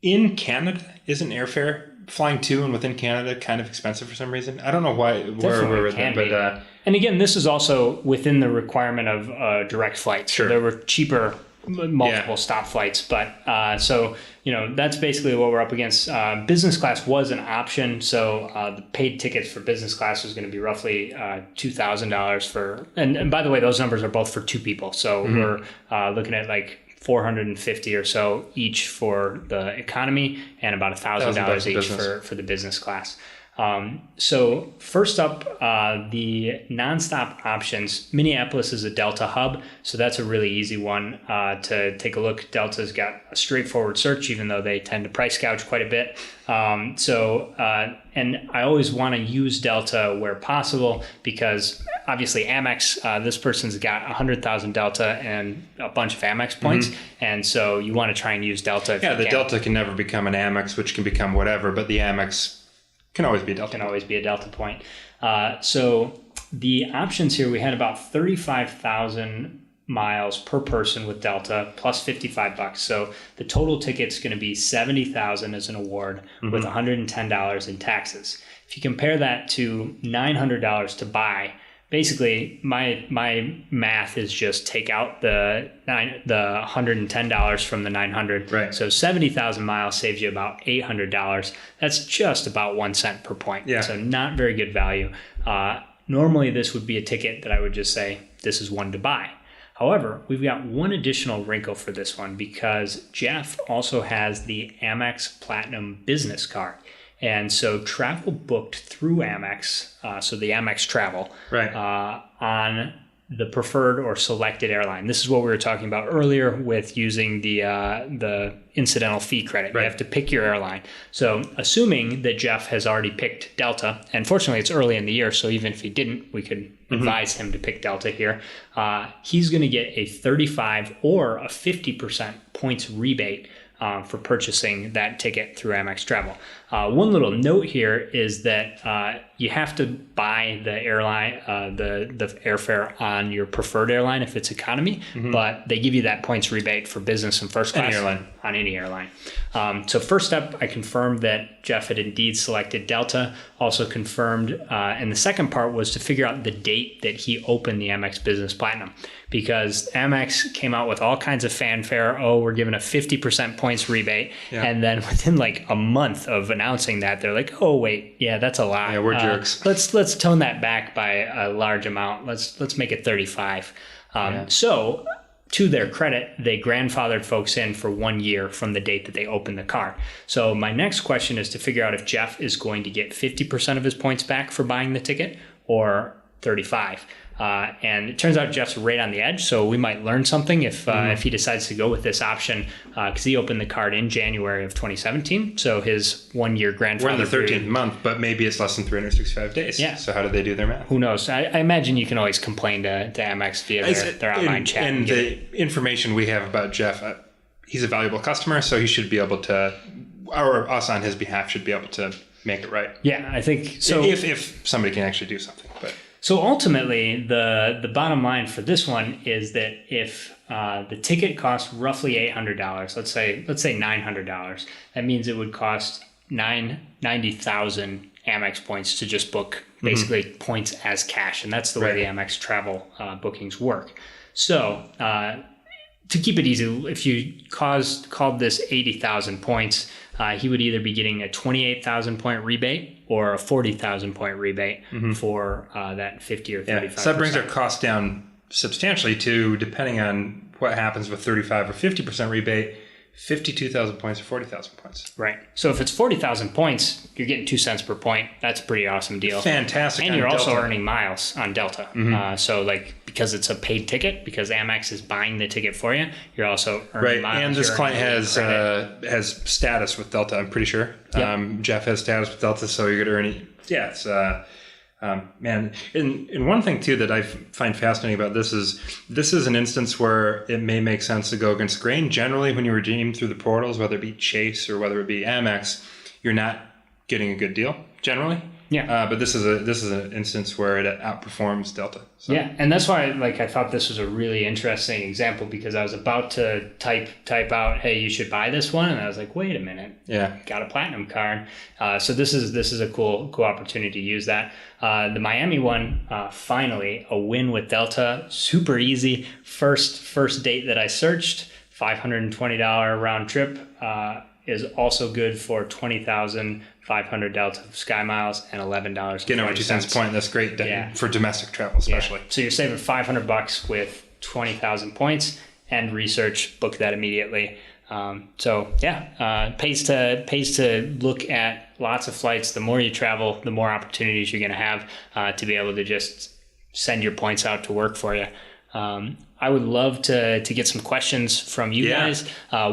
in Canada, isn't airfare flying to and within Canada kind of expensive for some reason? I don't know why where we're at that, but
and again, this is also within the requirement of direct flights.
Sure.
So there were cheaper multiple stop flights, but that's basically what we're up against. Business class was an option, so the paid tickets for business class was going to be roughly $2,000 for, and by the way, those numbers are both for two people. So we're looking at like $450 or so each for the economy and about $1,000 each for the business class. So first up, the nonstop options. Minneapolis is a Delta hub, so that's a really easy one to take a look. Delta's got a straightforward search, even though they tend to price gouge quite a bit. And I always want to use Delta where possible because obviously Amex, this person's got 100,000 Delta and a bunch of Amex points, and so you want to try and use Delta.
The Delta can never become an Amex, which can become whatever, but the Amex can always be a Delta.
Can always be a Delta point. So the options here, we had about 35,000 miles per person with Delta plus $55. So the total ticket's going to be $70,000 as an award with $110 in taxes. If you compare that to $900 to buy, basically my math is just take out the $110 from the 900.
Right.
So 70,000 miles saves you about $800. That's just about 1 cent per point.
Yeah.
So not very good value. Normally this would be a ticket that I would just say, this is one to buy. However, we've got one additional wrinkle for this one because Jeff also has the Amex Platinum Business Card. And so travel booked through Amex, so the Amex Travel,
right,
on the preferred or selected airline. This is what we were talking about earlier with using the incidental fee credit.
Right.
You have to pick your airline. So assuming that Jeff has already picked Delta, and fortunately it's early in the year, so even if he didn't, we could advise him to pick Delta here. He's going to get a 35 or a 50% points rebate for purchasing that ticket through Amex Travel. One little note here is that you have to buy the airline, the airfare on your preferred airline if it's economy, but they give you that points rebate for business and first class on any airline. So first up, I confirmed that Jeff had indeed selected Delta. Also confirmed, and the second part was to figure out the date that he opened the Amex Business Platinum, because Amex came out with all kinds of fanfare. Oh, we're giving a 50% points rebate. Yeah. And then within like a month of announcing that, they're like, oh, wait, yeah, that's a lie.
Yeah, we're jerks.
Let's tone that back by a large amount. Let's make it 35. So to their credit, they grandfathered folks in for 1 year from the date that they opened the card. So my next question is to figure out if Jeff is going to get 50% of his points back for buying the ticket or 35. And it turns out Jeff's right on the edge, so we might learn something if he decides to go with this option, because he opened the card in January of 2017, so his 1 year grandfather.
We're in the 13th
period.
month, but maybe it's less than 365 days.
Yeah.
So how do they do their math?
Who knows? I imagine you can always complain to Amex via their online chat.
And the information we have about Jeff, he's a valuable customer, so he should be able to, or us on his behalf should be able to make it right.
Yeah, I think so.
If somebody can actually do something, but.
So ultimately, the bottom line for this one is that if the ticket costs roughly $800, let's say $900, that means it would cost 90,000 Amex points to just book basically points as cash, and that's the way the Amex travel bookings work. So to keep it easy, if you called this 80,000 points, he would either be getting a 28,000 point rebate or a 40,000 point rebate for that 50 or 35%.
So that brings our cost down substantially to, depending on what happens with 35 or 50% rebate, 52,000 points or 40,000 points.
Right. So if it's 40,000 points, you're getting 2 cents per point. That's a pretty awesome deal.
Fantastic.
And you're also earning miles on Delta. So because it's a paid ticket, because Amex is buying the ticket for you, you're also earning miles.
And this client has status with Delta, I'm pretty sure.
Yep.
Jeff has status with Delta, so you're going to earn it. Yeah, it's... man, and one thing too that I find fascinating about this is an instance where it may make sense to go against the grain. Generally, when you redeem through the portals, whether it be Chase or whether it be Amex, you're not getting a good deal generally.
Yeah.
But this is an instance where it outperforms Delta. So.
Yeah, and that's why I thought this was a really interesting example, because I was about to type out, hey, you should buy this one, and I was like, wait a minute, got a platinum card. So this is a cool opportunity to use that. The Miami one, finally a win with Delta, super easy. First date that I searched, $520 round trip, is also good for 20,500 Delta Sky Miles and $11.
Getting over 2 cents a point. That's great for domestic travel, especially.
Yeah. So you're saving $500 with 20,000 points, and research. Book that immediately. Pays to look at lots of flights. The more you travel, the more opportunities you're going to have to be able to just send your points out to work for you. I would love to get some questions from you guys.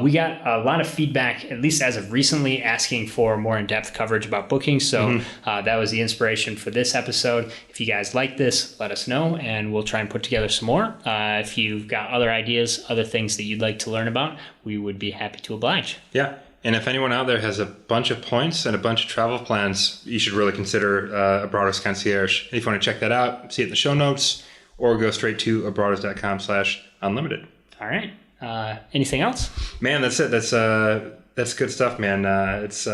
We got a lot of feedback, at least as of recently, asking for more in-depth coverage about bookings. So that was the inspiration for this episode. If you guys like this, let us know, and we'll try and put together some more. If you've got other ideas, other things that you'd like to learn about, we would be happy to oblige.
Yeah. And if anyone out there has a bunch of points and a bunch of travel plans, you should really consider Abrados Concierge. If you want to check that out, see it in the show notes, or go straight to abrados.com/unlimited.
All right. Anything else?
Man, that's it. That's good stuff, man. It's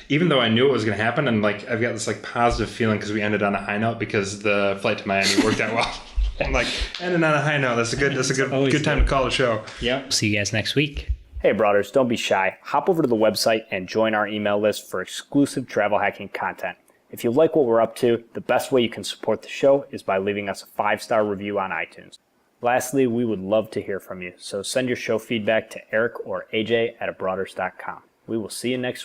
even though I knew it was going to happen, and I've got this positive feeling because we ended on a high note, because the flight to Miami worked out well. I'm ending on a high note. That's a good time to call the show.
Yep. See you guys next week. Hey, Broaders, don't be shy. Hop over to the website and join our email list for exclusive travel hacking content. If you like what we're up to, the best way you can support the show is by leaving us a 5-star review on iTunes. Lastly, we would love to hear from you, so send your show feedback to Eric or AJ at abroaders.com. We will see you next week.